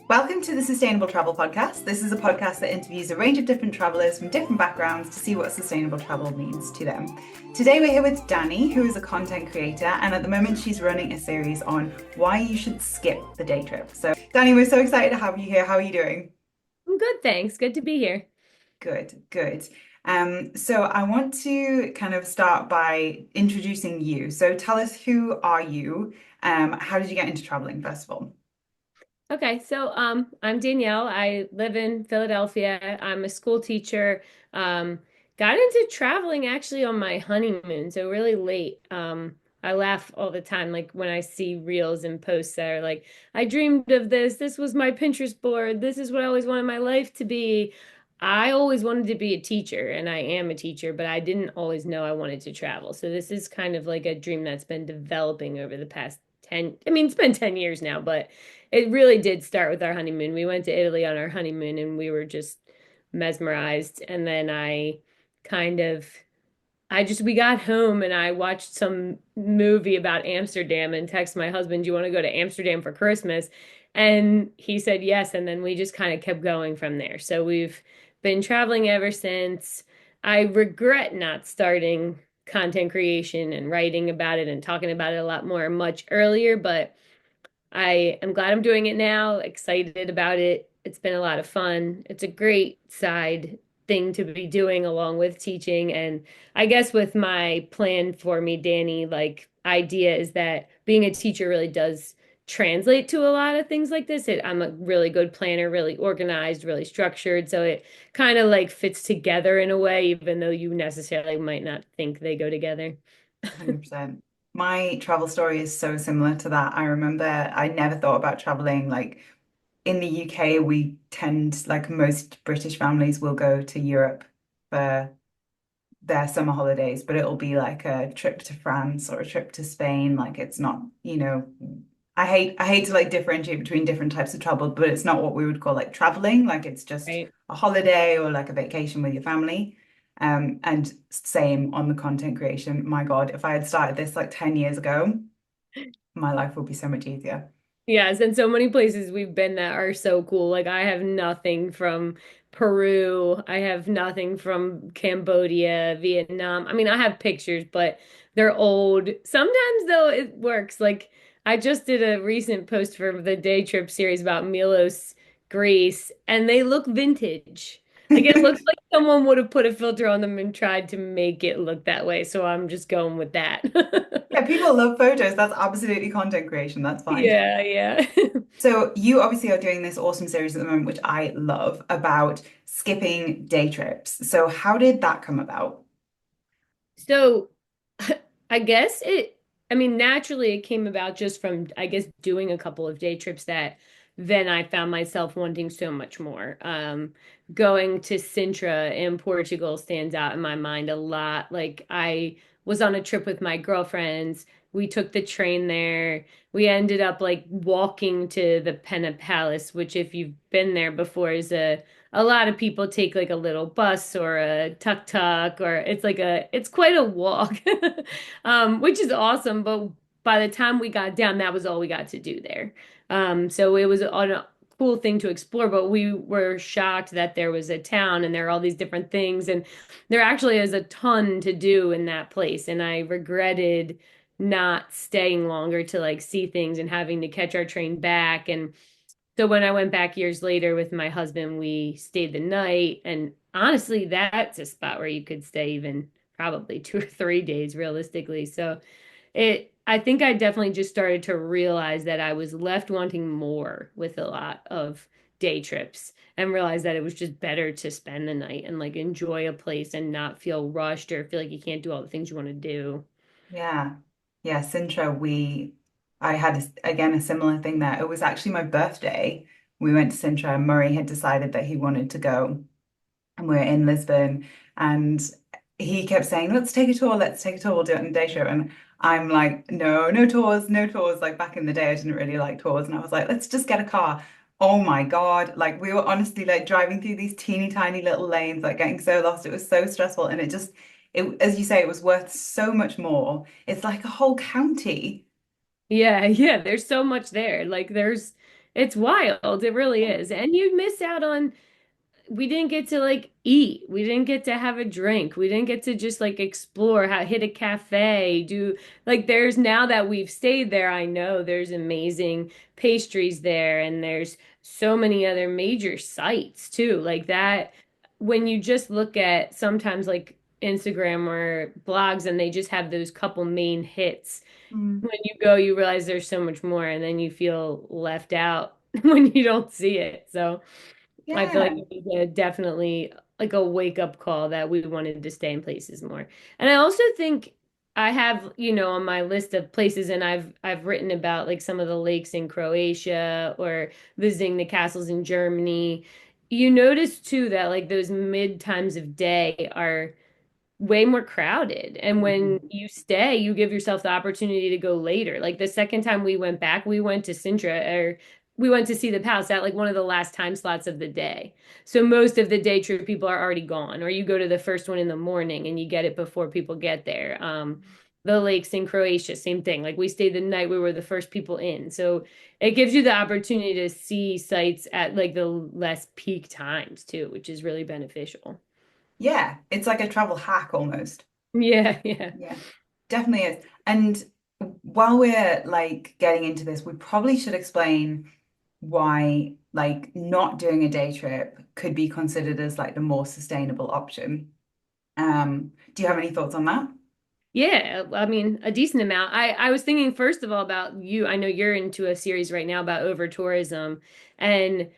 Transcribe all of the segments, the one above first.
Welcome to the Sustainable Travel Podcast. This is a podcast that interviews a range of different travelers from different backgrounds to see what sustainable travel means to them. Today we're here with Dani, who is a content creator, and at the moment she's running a series on why you should skip the day trip. So, Dani, we're so excited to have you here. How are you doing? I'm good, thanks. Good to be here. Good, good. So I want to kind of start by introducing you. So tell us, who are you? How did you get into traveling, first of all? I'm Danielle. I live in Philadelphia. I'm a school teacher. Um, got into traveling actually on my honeymoon, so really late. I laugh all the time, like when I see reels and posts that are like, I dreamed of this. This was my Pinterest board. This is what I always wanted my life to be. I always wanted to be a teacher, and I am a teacher, but I didn't always know I wanted to travel. So this is kind of like a dream that's been developing over the past 10, I mean, it's been 10 years now, but it really did start with our honeymoon. We went to Italy on our honeymoon and we were just mesmerized. And then kind of, we got home and I watched some movie about Amsterdam and texted my husband, "Do you want to go to Amsterdam for Christmas?" And he said yes. And then we just kind of kept going from there. So we've been traveling ever since. I regret not starting content creation and writing about it and talking about it a lot more much earlier, but I am glad I'm doing it now, excited about it. It's been a lot of fun. It's a great side thing to be doing along with teaching. And I guess with my plan for me, Dani, like idea is that being a teacher really does translate to a lot of things like this. I'm a really good planner, really organized, really structured. So it kind of like fits together in a way, even though you necessarily might not think they go together. 100%. My travel story is so similar to that. I remember I never thought about traveling. Like in the UK, we tend, like most British families, will go to Europe for their summer holidays, but it'll be like a trip to France or a trip to Spain. Like it's not, I hate to like differentiate between different types of travel, but it's not what we would call like traveling. Like it's just Right. a holiday or like a vacation with your family. And same on the content creation. My God, if I had started this like 10 years ago, my life would be so much easier. Yes, and so many places we've been that are so cool. Like I have nothing from Peru. I have nothing from Cambodia, Vietnam. I mean, I have pictures, but they're old. Sometimes though it works. Like I just did a recent post for the day trip series about Milos, Greece, and they look vintage. Like it looks like someone would have put a filter on them and tried to make it look that way. So I'm just going with that. Yeah, people love photos. That's absolutely content creation. That's fine. Yeah, yeah. So you obviously are doing this awesome series at the moment, which I love, about skipping day trips. So how did that come about? So I guess I mean, naturally it came about just from, I guess, doing a couple of day trips that then I found myself wanting so much more. Going to Sintra in Portugal stands out in my mind a lot. Like I was on a trip with my girlfriends. We took the train there. We ended up like walking to the Pena Palace, which if you've been there before is a lot of people take like a little bus or a tuk-tuk or it's quite a walk. Which is awesome, but by the time we got down, that was all we got to do there. So it was a cool thing to explore, but we were shocked that there was a town and there are all these different things, and there actually is a ton to do in that place. And I regretted not staying longer to like see things and having to catch our train back. And so when I went back years later with my husband, we stayed the night. And honestly, that's a spot where you could stay even probably 2 or 3 days realistically. So I think I definitely just started to realize that I was left wanting more with a lot of day trips and realized that it was just better to spend the night and like enjoy a place and not feel rushed or feel like you can't do all the things you want to do. Yeah. Yeah, Sintra, I had again a similar thing there. It was actually my birthday. We went to Sintra and Murray had decided that he wanted to go. And we are in Lisbon, and he kept saying, "Let's take a tour, let's take a tour, we'll do it on a day trip." And I'm like, "No, no tours, no tours." Like back in the day, I didn't really like tours, and I was like, "Let's just get a car." Oh my God. Like we were honestly like driving through these teeny tiny little lanes, like getting so lost. It was so stressful. And as you say, it was worth so much more. It's like a whole county. Yeah, yeah, there's so much there. Like there's It's wild. It really is. And you miss out on we didn't get to like eat. We didn't get to have a drink. We didn't get to just like explore, hit a cafe, do like there's now that we've stayed there, I know there's amazing pastries there and there's so many other major sites too. Like that when you just look at sometimes like Instagram or blogs and they just have those couple main hits. Mm. When you go, you realize there's so much more and then you feel left out when you don't see it. So I feel like Yeah. it was definitely like a wake up call that we wanted to stay in places more. And I also think I have, on my list of places and I've written about like some of the lakes in Croatia or visiting the castles in Germany. You notice too that like those mid times of day are way more crowded. And when Mhm. you stay, you give yourself the opportunity to go later. Like the second time we went back, we went to Sintra or we went to see the palace at like one of the last time slots of the day. So most of the day trip people are already gone, or you go to the first one in the morning and you get it before people get there. The lakes in Croatia, same thing. Like we stayed the night we were the first people in. So it gives you the opportunity to see sites at like the less peak times too, which is really beneficial. Yeah, it's like a travel hack almost. Yeah, yeah. Yeah, definitely is. And while we're like getting into this, we probably should explain why like not doing a day trip could be considered as like the more sustainable option. Do you have any thoughts on that? Yeah, I mean, a decent amount. I was thinking first of all about you. I know you're into a series right now about over tourism, and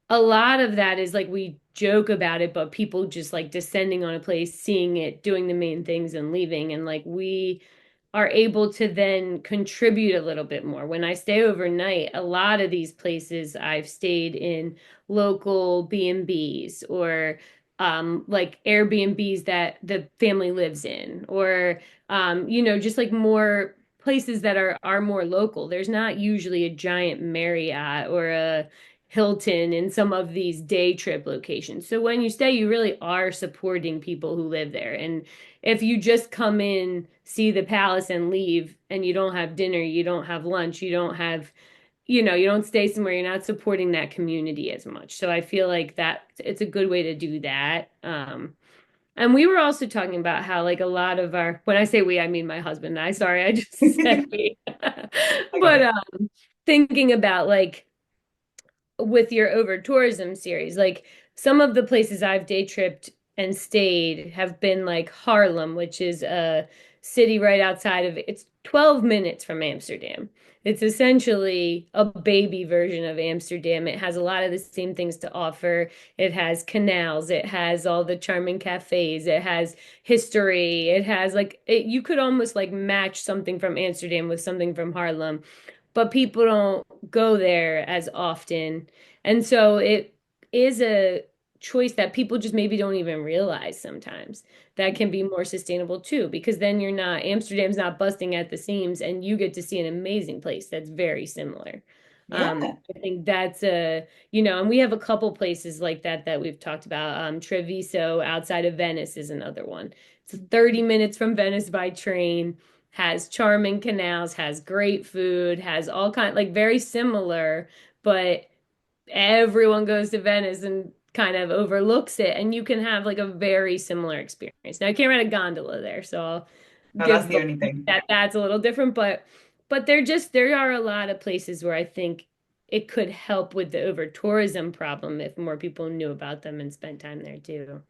a lot of that is like we joke about it, but people just like descending on a place, seeing it, doing the main things and leaving. And like we are able to then contribute a little bit more. When I stay overnight, a lot of these places I've stayed in local B&Bs or like Airbnbs that the family lives in, or just like more places that are more local. There's not usually a giant Marriott or a Hilton in some of these day trip locations. So when you stay, you really are supporting people who live there. And if you just come in, see the palace and leave, and you don't have dinner, you don't have lunch, you don't have, you don't stay somewhere, you're not supporting that community as much. So I feel like that it's a good way to do that. And we were also talking about how like a lot of our, when I say we, I mean my husband and I, sorry, I just said I we. get But it. thinking about like with your over tourism series, like some of the places I've day tripped and stayed have been like Harlem, which is a city right outside of it's 12 minutes from Amsterdam. It's essentially a baby version of Amsterdam. It has a lot of the same things to offer. It has canals, it has all the charming cafes, it has history, it has like you could almost like match something from Amsterdam with something from Harlem, but people don't go there as often. And so it is a choice that people just maybe don't even realize sometimes that can be more sustainable too, because then you're not, Amsterdam's not busting at the seams and you get to see an amazing place that's very similar. Yeah. I think that's and we have a couple places like that that we've talked about. Treviso outside of Venice is another one. It's 30 minutes from Venice by train, has charming canals, has great food, has all kind like very similar, but everyone goes to Venice and kind of overlooks it, and you can have like a very similar experience. Now I can't rent a gondola there, so I'll No, that's give the only thing. that that's a little different, but there are a lot of places where I think it could help with the over tourism problem if more people knew about them and spent time there too.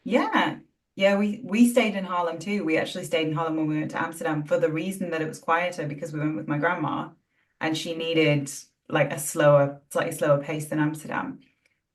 Yeah. Yeah, we stayed in Harlem too. We actually stayed in Harlem when we went to Amsterdam for the reason that it was quieter because we went with my grandma and she needed like a slower, slightly slower pace than Amsterdam.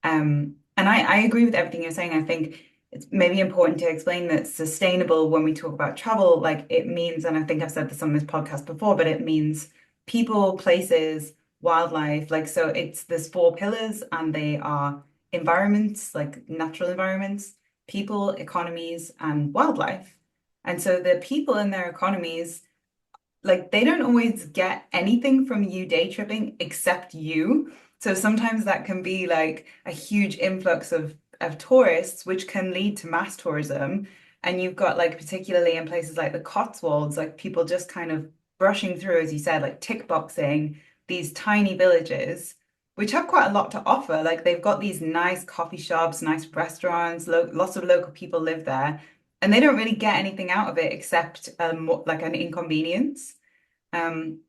And I agree with everything you're saying. I think it's maybe important to explain that sustainable when we talk about travel, like it means, and I think I've said this on this podcast before, but it means people, places, wildlife. Like, so it's there's four pillars and they are environments, like natural environments, people, economies, and wildlife. And so the people and their economies like they don't always get anything from you day tripping except you. So sometimes that can be like a huge influx of tourists, which can lead to mass tourism. And you've got like particularly in places like the Cotswolds, like people just kind of brushing through, as you said, like tick boxing these tiny villages which have quite a lot to offer. Like they've got these nice coffee shops, nice restaurants, lo lots of local people live there, and they don't really get anything out of it except like an inconvenience. Um,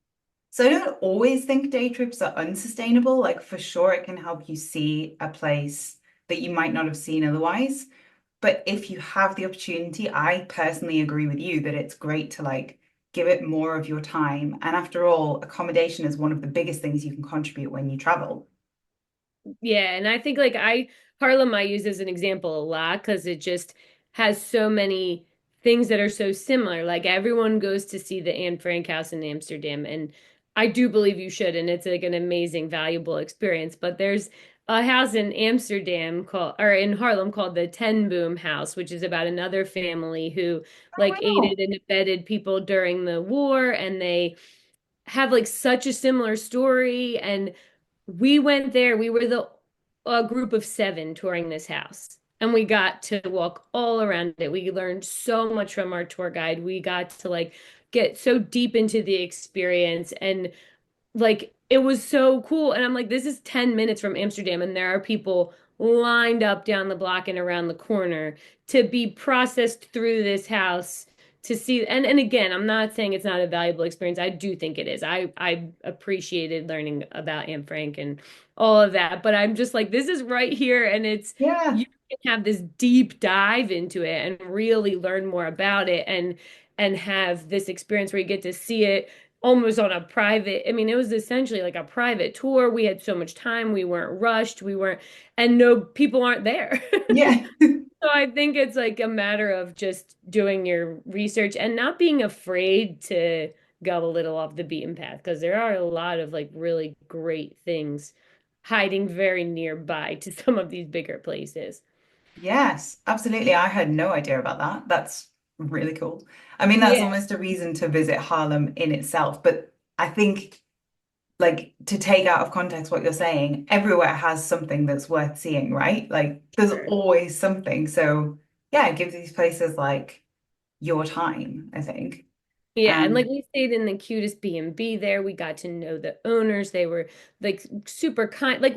so I don't always think day trips are unsustainable. Like for sure, it can help you see a place that you might not have seen otherwise. But if you have the opportunity, I personally agree with you that it's great to like give it more of your time. And after all, accommodation is one of the biggest things you can contribute when you travel. Yeah, and I think like Harlem I use as an example a lot because it just has so many things that are so similar. Like everyone goes to see the Anne Frank house in Amsterdam, and I do believe you should, and it's like an amazing, valuable experience. But there's a house in Amsterdam called or in Harlem called the Ten Boom House, which is about another family who Oh, like wow. aided and abetted people during the war, and they have like such a similar story. And we went there. We were the a group of seven touring this house, and we got to walk all around it. We learned so much from our tour guide. We got to like get so deep into the experience, and like it was so cool. And I'm like, this is 10 minutes from Amsterdam, and there are people lined up down the block and around the corner to be processed through this house to see. And again, I'm not saying it's not a valuable experience. I do think it is. I appreciated learning about Anne Frank and all of that, but I'm just like, this is right here, and it's Yeah. you can have this deep dive into it and really learn more about it and have this experience where you get to see it almost on a private, I mean, it was essentially like a private tour. We had so much time, we weren't rushed, we weren't, and no people aren't there. Yeah. So I think it's like a matter of just doing your research and not being afraid to go a little off the beaten path because there are a lot of like really great things hiding very nearby to some of these bigger places. Yes, absolutely. I had no idea about that. That's really cool. I mean, that's Yeah, almost a reason to visit Harlem in itself. But I think, like, to take out of context what you're saying, everywhere has something that's worth seeing, right? Like, there's sure. always something. So, yeah, it gives these places like your time, I think. Yeah, and like Um, we stayed in the cutest B&B there. We got to know the owners. They were like super kind. Like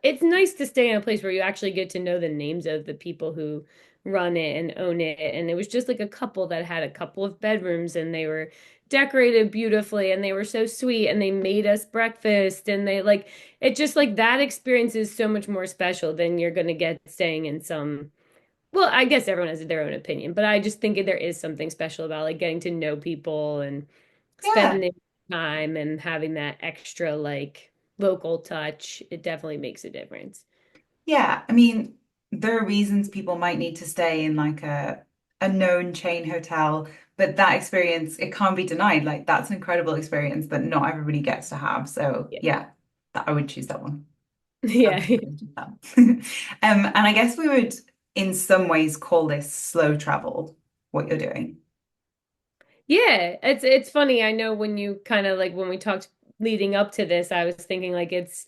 it's nice to stay in a place where you actually get to know the names of the people who run it and own it. And it was just like a couple that had a couple of bedrooms and they were decorated beautifully and they were so sweet and they made us breakfast and they like it just like that experience is so much more special than you're gonna get staying in some well, I guess everyone has their own opinion, but I just think there is something special about like getting to know people and yeah. spending time and having that extra like local touch. It definitely makes a difference. Yeah, I mean, there are reasons people might need to stay in like a known chain hotel, but that experience, it can't be denied. Like that's an incredible experience that not everybody gets to have. So Yeah. yeah, I would choose that one. Yeah. Absolutely choose that. And I guess we would in some ways call this slow travel, what you're doing. Yeah, it's funny. I know when you kind of like when we talked leading up to this, I was thinking like it's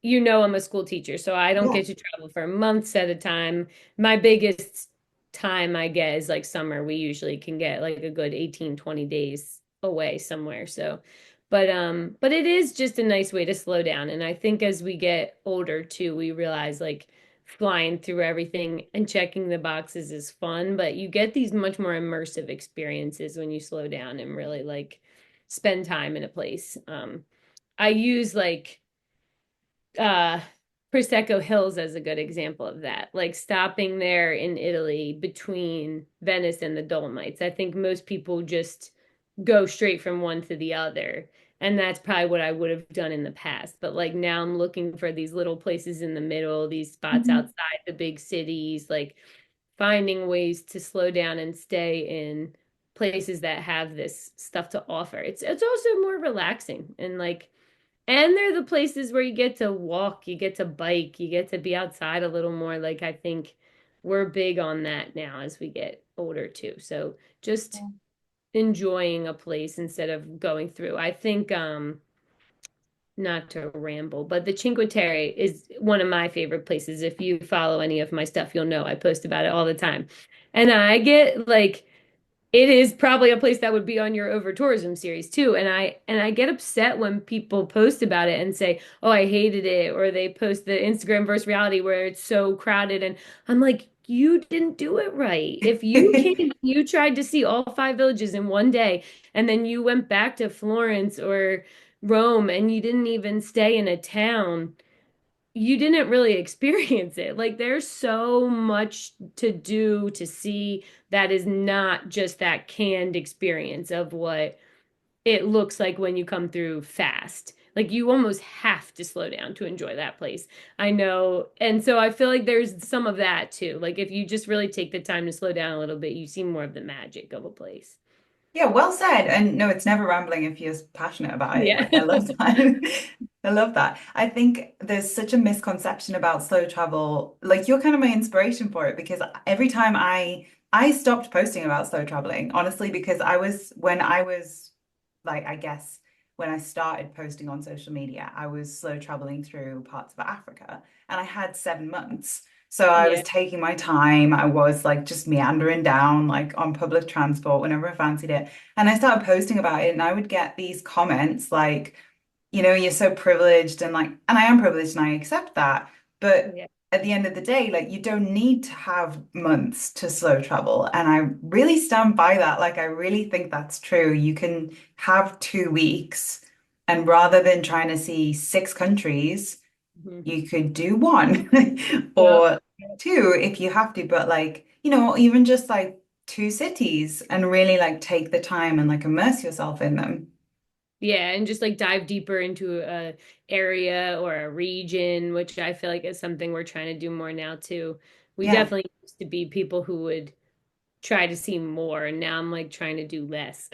I'm a school teacher, so I don't Yeah. get to travel for months at a time. My biggest time I get is like summer. We usually can get like a good 18, 20 days away somewhere. So, but it is just a nice way to slow down. And I think as we get older too, we realize like flying through everything and checking the boxes is fun, but you get these much more immersive experiences when you slow down and really like spend time in a place. I use like uh Prosecco Hills as a good example of that. Like stopping there in Italy between Venice and the Dolomites. I think most people just go straight from one to the other. And that's probably what I would have done in the past. But like now I'm looking for these little places in the middle, these spots Mhm. outside the big cities, like finding ways to slow down and stay in places that have this stuff to offer. It's also more relaxing and like and they're the places where you get to walk, you get to bike, you get to be outside a little more. Like I think we're big on that now as we get older too. So just enjoying a place instead of going through. I think not to ramble, but the Cinque Terre is one of my favorite places. If you follow any of my stuff, you'll know I post about it all the time. And I get like it is probably a place that would be on your over tourism series too. And I get upset when people post about it and say, "Oh, I hated it," or they post the Instagram versus reality where it's so crowded and I'm like, "You didn't do it right. If you came, you tried to see all five villages in one day and then you went back to Florence or Rome and you didn't even stay in a town, you didn't really experience it. Like there's so much to do to see that is not just that canned experience of what it looks like when you come through fast. Like you almost have to slow down to enjoy that place. I know. And so I feel like there's some of that too. Like if you just really take the time to slow down a little bit, you see more of the magic of a place. Yeah, well said. And no, it's never rambling if you're passionate about it. Yeah. Like, I love that. I love that. I think there's such a misconception about slow travel. Like, you're kind of my inspiration for it because every time I stopped posting about slow traveling, honestly, because when I was like, I guess when I started posting on social media, I was slow traveling through parts of Africa and I had 7 months. So I was Yeah. taking my time. I was like just meandering down like on public transport whenever I fancied it. And I started posting about it and I would get these comments like, you're so privileged and like, and I am privileged and I accept that. But Yeah. at the end of the day, like you don't need to have months to slow travel. And I really stand by that. Like I really think that's true. You can have 2 weeks and rather than trying to see 6 countries, Mhm. you could do one Yep. or two if you have to, but like, even just like 2 cities and really like take the time and like immerse yourself in them. Yeah, and just like dive deeper into a area or a region, which I feel like is something we're trying to do more now too. We Yeah. definitely used to be people who would try to see more, and now I'm like trying to do less.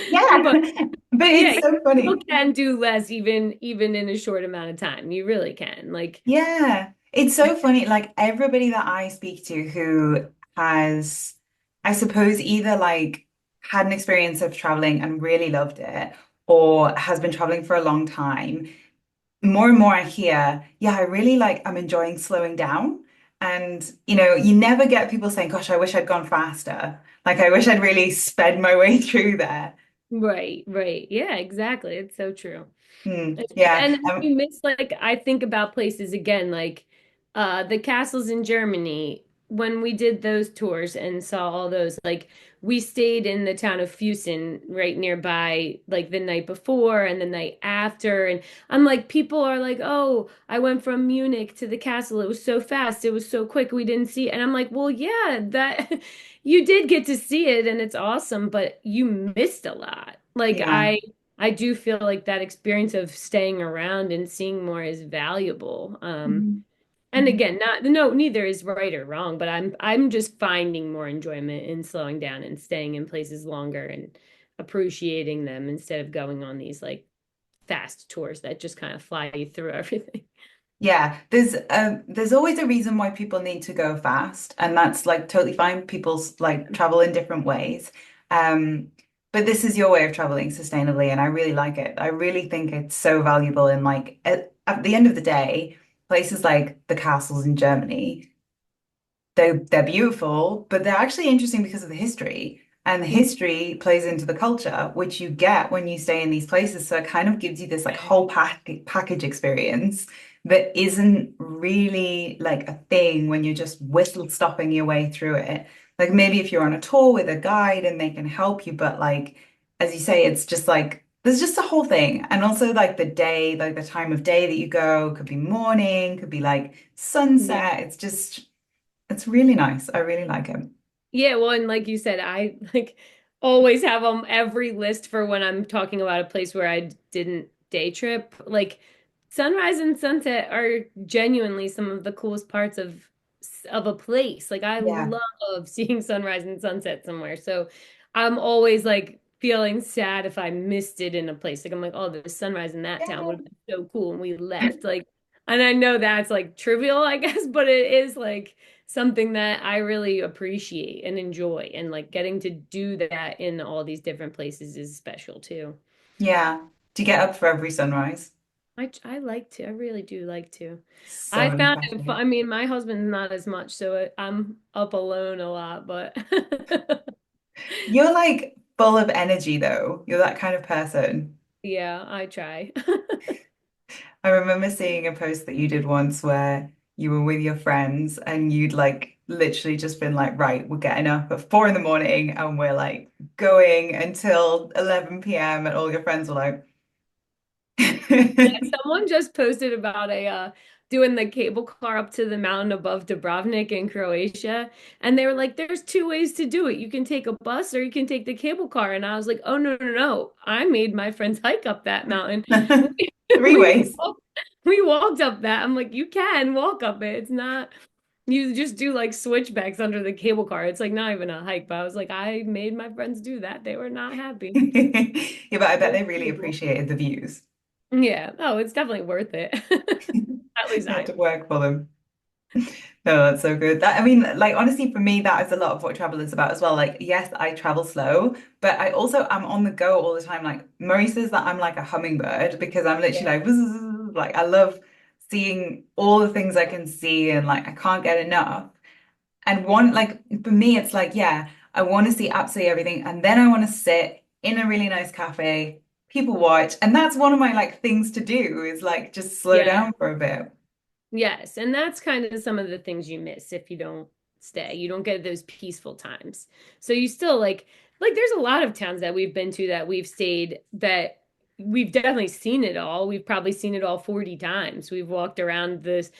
Yeah. But But yeah, it's you so still funny. can do less even in a short amount of time. You really can. Like, Yeah. It's so funny. Like everybody that I speak to who has, I suppose, either like had an experience of traveling and really loved it or has been traveling for a long time, more and more I hear, yeah, I really like, I'm enjoying slowing down. And, you never get people saying, gosh, I wish I'd gone faster. Like, I wish I'd really sped my way through there. right, right. Yeah, exactly. It's so true. Yeah. And you miss like I think about places again, like the castles in Germany. When we did those tours and saw all those, like we stayed in the town of Fusen right nearby, like the night before and the night after. And I'm like, people are like, oh, I went from Munich to the castle. It was so fast. It was so quick. We didn't see it. And I'm like, well, yeah, that you did get to see it and it's awesome, but you missed a lot. Like Yeah. I do feel like that experience of staying around and seeing more is valuable. Mhm. And again, not no, neither is right or wrong, but I'm just finding more enjoyment in slowing down and staying in places longer and appreciating them instead of going on these like fast tours that just kind of fly you through everything. Yeah, there's always a reason why people need to go fast, and that's like totally fine. People's like travel in different ways. Um, but this is your way of traveling sustainably, and I really like it. I really think it's so valuable and like at the end of the day, places like the castles in Germany, they're beautiful, but they're actually interesting because of the history. And the history plays into the culture, which you get when you stay in these places. So it kind of gives you this like whole package experience that isn't really like a thing when you're just whistle stopping your way through it. Like maybe if you're on a tour with a guide and they can help you, but like as you say, it's just like there's just a whole thing. And also like the day, like the time of day that you go could be morning, could be like Yeah. sunset. It's really nice. I really like it. Yeah, well, and like you said, I like always have on every list for when I'm talking about a place where I didn't day trip. Like sunrise and sunset are genuinely some of the coolest parts of a place. Like I Yeah. love seeing sunrise and sunset somewhere. So I'm always like feeling sad if I missed it in a place. Like I'm like, oh, the sunrise in that town would have been so cool and we left. Like, and I know that's like trivial, I guess, but it is like something that I really appreciate and enjoy. And like getting to do that in all these different places is special too. Yeah. To get up for every sunrise. I like to. I really do like to. So I found it refreshing. fun. I mean, my husband's not as much, so I'm up alone a lot, but You're like full of energy though. You're that kind of person. Yeah, I try. I remember seeing a post that you did once where you were with your friends and you'd like literally just been like, right, we're getting up at 4 in the morning and we're like going until 11 p.m. and all your friends were like, Yeah, someone just posted about a doing the cable car up to the mountain above Dubrovnik in Croatia, and they were like, "There's two ways to do it. You can take a bus or you can take the cable car." And I was like, "Oh no, no, no! I made my friends hike up that mountain. We, three we ways. we walked up that. I'm like, you can walk up it. It's not. You just do like switchbacks under the cable car. It's like not even a hike." But I was like, I made my friends do that. They were not happy. Yeah, but I bet It they really was appreciated the views. Yeah. Oh, it's definitely worth it. At least You had I. to work for them. No, that's so good. That, I mean, like honestly, for me, that is a lot of what travel is about as well. Like, yes, I travel slow, but I also am on the go all the time. Like Murray says that I'm like a hummingbird because I'm Yeah. literally like, "Buzz," like I love seeing all the things I can see and like I can't get enough. And one, like for me, it's like, yeah, I want to see absolutely everything, and then I want to sit in a really nice cafe, people watch, and that's one of my like things to do is like just slow Yeah. down for a bit. Yes. And that's kind of some of the things you miss if you don't stay. You don't get those peaceful times. So you still like there's a lot of towns that we've been to that we've stayed that we've definitely seen it all. We've probably seen it all 40 times. We've walked around this,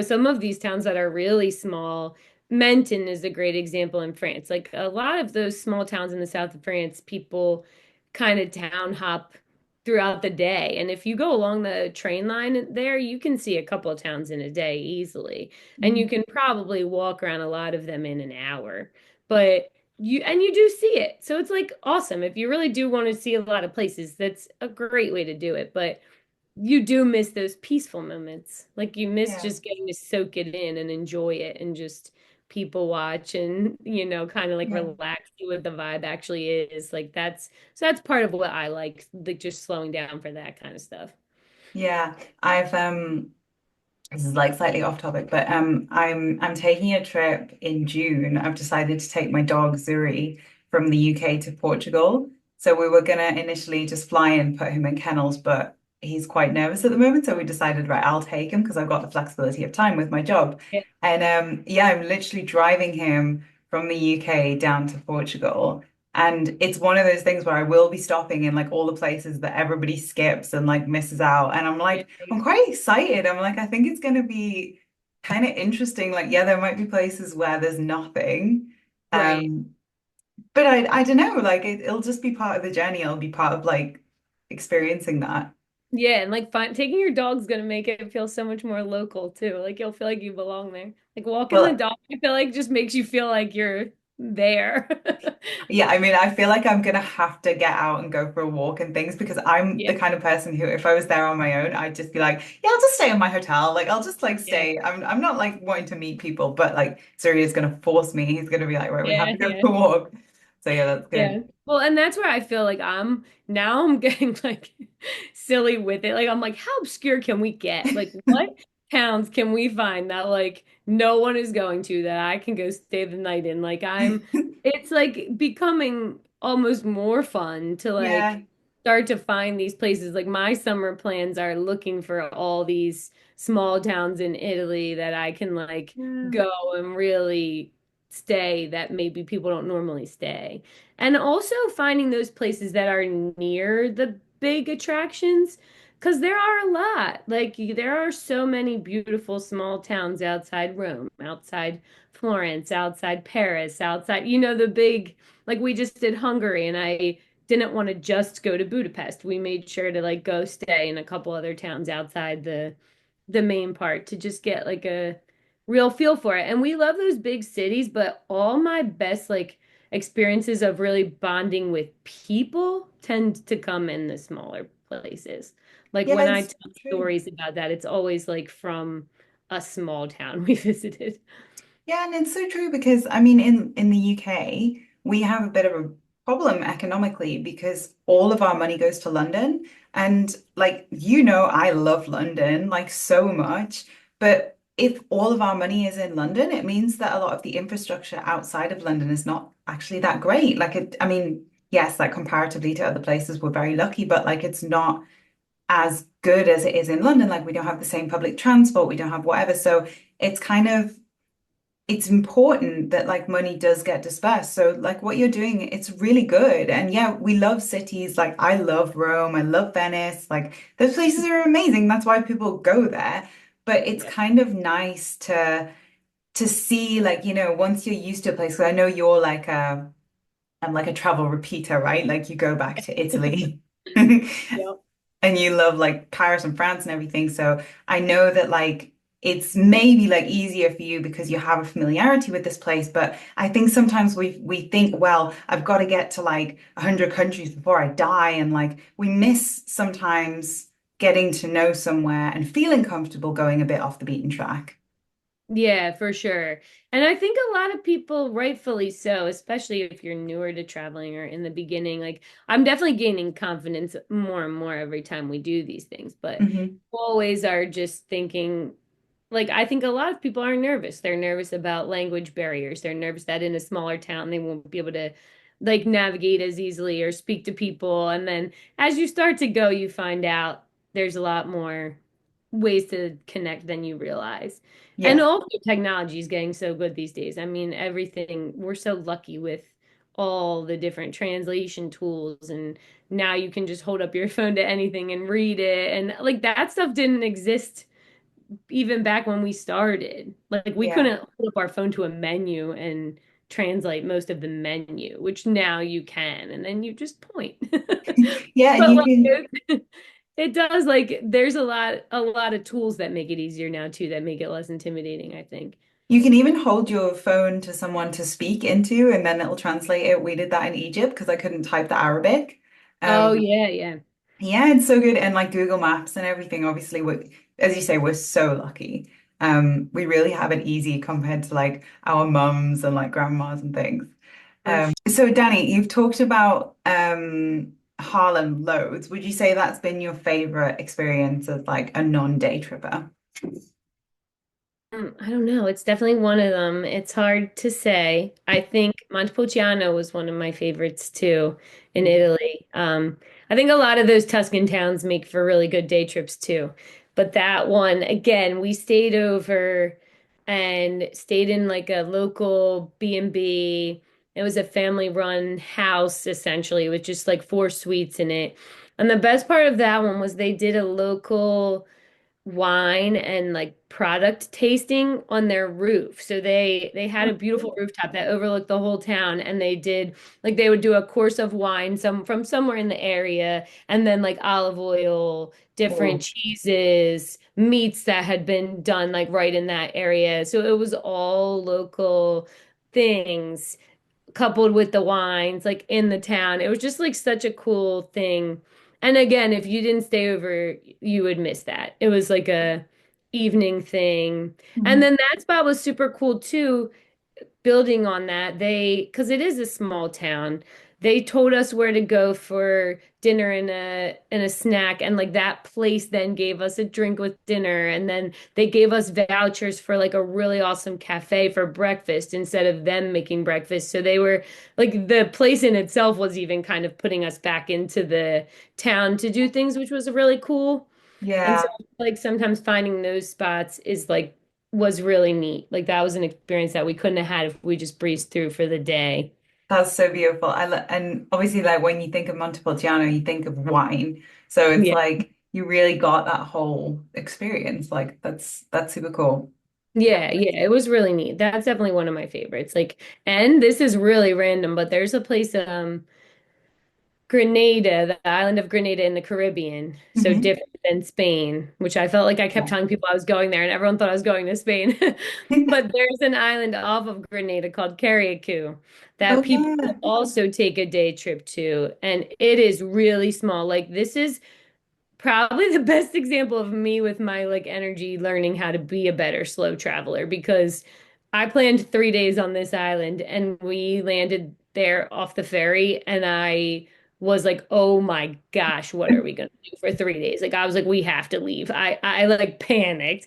some of these towns that are really small. Menton is a great example in France. Like a lot of those small towns in the south of France, people kind of town hop throughout the day. And if you go along the train line there, you can see a couple of towns in a day easily. And you can probably walk around a lot of them in an hour. But you do see it. So it's like awesome. If you really do want to see a lot of places, that's a great way to do it. But you do miss those peaceful moments. Like you miss Yeah. just getting to soak it in and enjoy it and just people watch and kind of like Yeah. relax, see what the vibe actually is. Like that's part of what I like just slowing down for that kind of stuff. Yeah, I've this is like slightly off topic, but I'm taking a trip in June. I've decided to take my dog Zuri from the UK to Portugal. So we were gonna initially just fly and put him in kennels, but he's quite nervous at the moment. So we decided, right, I'll take him because I've got the flexibility of time with my job. Yeah. And yeah, I'm literally driving him from the UK down to Portugal. And it's one of those things where I will be stopping in like all the places that everybody skips and like misses out. And I'm like, I'm quite excited. I'm like, I think it's going to be kind of interesting. Like, yeah, there might be places where there's nothing. Right. Um, but I don't know, like it'll just be part of the journey. It'll be part of like experiencing that. Yeah, and like taking your dog's gonna make it feel so much more local too. Like you'll feel like you belong there. Like walking the Well, dog, I feel like just makes you feel like you're there. yeah, I mean, I feel like I'm gonna have to get out and go for a walk and things because I'm Yeah. the kind of person who, if I was there on my own, I'd just be like, yeah, I'll just stay in my hotel. Like, I'll just like Yeah. stay. I'm not like wanting to meet people, but like Surya is gonna force me. He's gonna be like, right, we have Yeah, to go yeah. for a walk. So yeah, that's Yeah. good. Well, and that's where I feel like I'm getting like silly with it. Like I'm like, how obscure can we get? Like what towns can we find that like no one is going to that I can go stay the night in? Like it's like becoming almost more fun to Yeah. like start to find these places. Like my summer plans are looking for all these small towns in Italy that I can like Yeah. go and really stay that maybe people don't normally stay. And also finding those places that are near the big attractions, because there are a lot. Like there are so many beautiful small towns outside Rome, outside Florence, outside Paris, outside, the big, like we just did Hungary, and I didn't want to just go to Budapest. We made sure to like go stay in a couple other towns outside the main part to just get like a real feel for it. And we love those big cities, but all my best like experiences of really bonding with people tend to come in the smaller places. Like Yeah, when I it's tell true. stories about that, it's always like from a small town we visited. Yeah, and it's so true because I mean in the UK we have a bit of a problem economically because all of our money goes to London and like I love London like so much, but if all of our money is in London, it means that a lot of the infrastructure outside of London is not actually that great. I mean, yes, like comparatively to other places, we're very lucky, but like it's not as good as it is in London. Like we don't have the same public transport, we don't have whatever. So it's kind of it's important that like money does get dispersed. So like what you're doing, it's really good. And yeah, we love cities. Like I love Rome, I love Venice. Like those places are amazing. That's why people go there. But it's Yeah. kind of nice to see like, once you're used to a place, 'cause I know you're like a I'm like a travel repeater, right? Like you go back to Italy. Yep. And you love like Paris and France and everything. So I know that like it's maybe like easier for you because you have a familiarity with this place. But I think sometimes we think, well, I've got to get to like 100 countries before I die. And like we miss sometimes getting to know somewhere and feeling comfortable going a bit off the beaten track. Yeah, for sure. And I think a lot of people, rightfully so, especially if you're newer to traveling or in the beginning, like I'm definitely gaining confidence more and more every time we do these things, but Hmm. always are just thinking, like I think a lot of people are nervous. They're nervous about language barriers. They're nervous that in a smaller town they won't be able to like navigate as easily or speak to people. And then as you start to go, you find out there's a lot more ways to connect than you realize. And Yeah. also technology is getting so good these days. I mean, everything, we're so lucky with all the different translation tools and now you can just hold up your phone to anything and read it. And like that stuff didn't exist even back when we started. Like we Yeah. couldn't hold up our phone to a menu and translate most of the menu, which now you can, and then you just point. Yeah. And But you like can it does like there's a lot of tools that make it easier now too, that make it less intimidating, I think. You can even hold your phone to someone to speak into, and then it'll translate it. We did that in Egypt because I couldn't type the Arabic. Oh Um, yeah, yeah. yeah, it's so good. And like Google Maps and everything, obviously, as you say, we're so lucky. We really have it easy compared to like our mums and like grandmas and things. For sure. So Danny, you've talked about Harlem loads. Would you say that's been your favorite experience as like a non-day tripper? I don't know. It's definitely one of them. It's hard to say. I think Montepulciano was one of my favorites too in Italy. I think a lot of those Tuscan towns make for really good day trips too. But that one, again, we stayed over and stayed in like a local B&B. It was a family-run house essentially with just like four suites in it. And the best part of that one was they did a local wine and like product tasting on their roof. So they had a beautiful rooftop that overlooked the whole town and they did like they would do a course of wine some from somewhere in the area and then like olive oil, different Oh, cheeses, meats that had been done like right in that area. So it was all local things coupled with the wines like in the town. It was just like such a cool thing. And again, if you didn't stay over, you would miss that. It was like a evening thing. And mhm. then that spot was super cool too, building on that, because it is a small town, they told us where to go for dinner and a snack, and like that place then gave us a drink with dinner, and then they gave us vouchers for like a really awesome cafe for breakfast instead of them making breakfast. So they were like the place in itself was even kind of putting us back into the town to do things, which was really cool. And so Yeah. like sometimes finding those spots is like was really neat. Like that was an experience that we couldn't have had if we just breezed through for the day. That's so beautiful. And obviously, like when you think of Montepulciano, you think of wine. So it's Yeah. like you really got that whole experience. Like that's super cool. Yeah, yeah, it was really neat. That's definitely one of my favorites. Like, and this is really random, but there's a place Grenada, the island of Grenada in the Caribbean, so Hmm. different than Spain, which I felt like I kept Yeah. telling people I was going there and everyone thought I was going to Spain. But there's an island off of Grenada called Carriacou that Oh people yeah. also take a day trip to, and it is really small. Like this is probably the best example of me with my like energy learning how to be a better slow traveler because I planned 3 days on this island and we landed there off the ferry and I was like, oh my gosh, what are we gonna do for 3 days? Like I was like, we have to leave. I like panicked.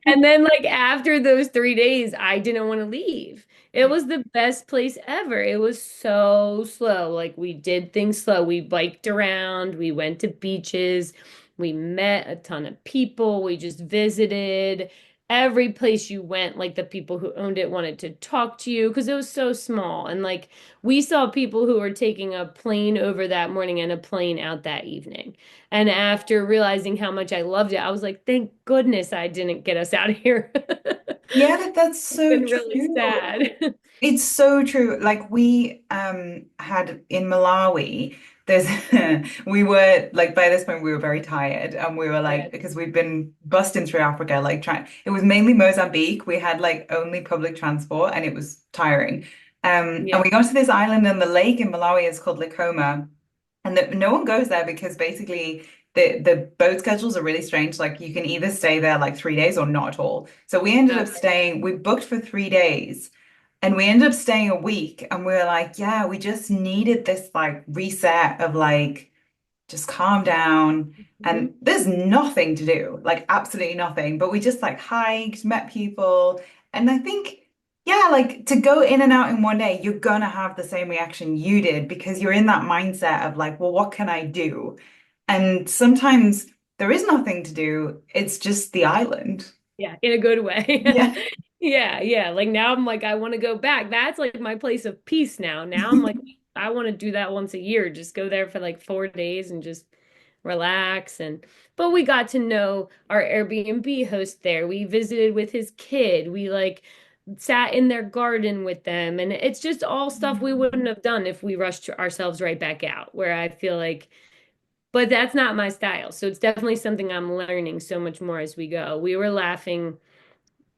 And then, like, after those 3 days, I didn't want to leave. It was the best place ever. It was so slow. Like, we did things slow. We biked around, we went to beaches, we met a ton of people, we just visited. Every place you went, like, the people who owned it wanted to talk to you because it was so small. And, like, we saw people who were taking a plane over that morning and a plane out that evening. And after realizing how much I loved it, I was like, thank goodness I didn't get us out of here. Yeah, that's It's so been really true. sad. It's so true. Like we had in Malawi, there's we were like by this point we were very tired and we were Yeah. like because we'd been busting through Africa like trying it was mainly Mozambique. We had like only public transport and it was tiring. And Yeah. we got to this island and the lake in Malawi is called Likoma. And no one goes there because basically the boat schedules are really strange. Like you can either stay there like 3 days or not at all. So we ended up staying, we booked for 3 days and we ended up staying a week and we were like, yeah, we just needed this like reset of like just calm down. Mhm. And there's nothing to do, like absolutely nothing. But we just like hiked, met people. And I think, yeah, like to go in and out in one day, you're gonna have the same reaction you did because you're in that mindset of like, well, what can I do? And sometimes there is nothing to do. It's just the island. Yeah, in a good way. Yeah. Yeah, yeah. Like now I'm like, I want to go back. That's like my place of peace now. Now I'm like, I want to do that once a year. Just go there for like 4 days and just relax. And but we got to know our Airbnb host there. We visited with his kid. We like sat in their garden with them. And it's just all stuff we wouldn't have done if we rushed ourselves right back out, where I feel like but that's not my style. So it's definitely something I'm learning so much more as we go. We were laughing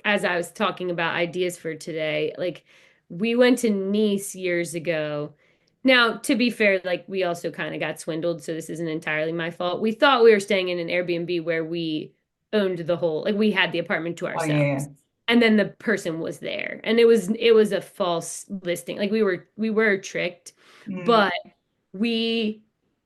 as I was talking about ideas for today. Like we went to Nice years ago. Now, to be fair, like we also kind of got swindled, so this isn't entirely my fault. We thought we were staying in an Airbnb where we owned the whole, like we had the apartment to Oh, yeah, yeah. ourselves. And then the person was there. And it was a false listing. Like we were tricked, Mm. but we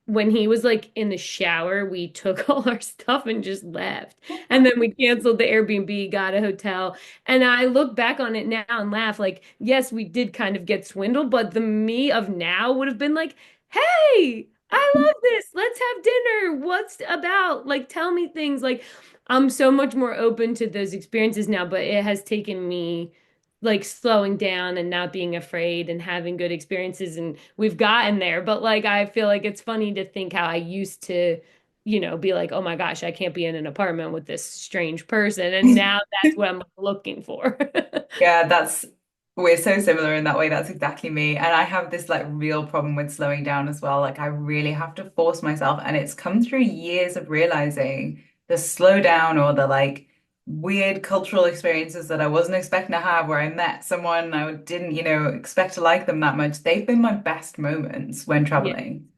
when he was like in the shower, we took all our stuff and just left. And then we canceled the Airbnb, got a hotel. And I look back on it now and laugh like, yes, we did kind of get swindled, but the me of now would have been like, hey, I love this. Let's have dinner. What's about? Like, tell me things. Like, I'm so much more open to those experiences now, but it has taken me like slowing down and not being afraid and having good experiences and we've gotten there but like I feel like it's funny to think how I used to be like oh my gosh I can't be in an apartment with this strange person and now that's what I'm looking for. Yeah, we're so similar in that way. That's exactly me. And I have this like real problem with slowing down as well. Like I really have to force myself, and it's come through years of realizing the slow down or the like weird cultural experiences that I wasn't expecting to have where I met someone I didn't, expect to like them that much. They've been my best moments when Yeah. traveling.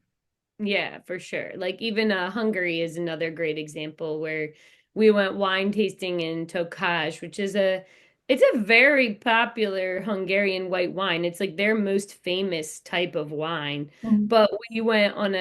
Yeah, for sure. Like even Hungary is another great example where we went wine tasting in Tokaj, which is it's a very popular Hungarian white wine. It's like their most famous type of wine. Mm. But we went on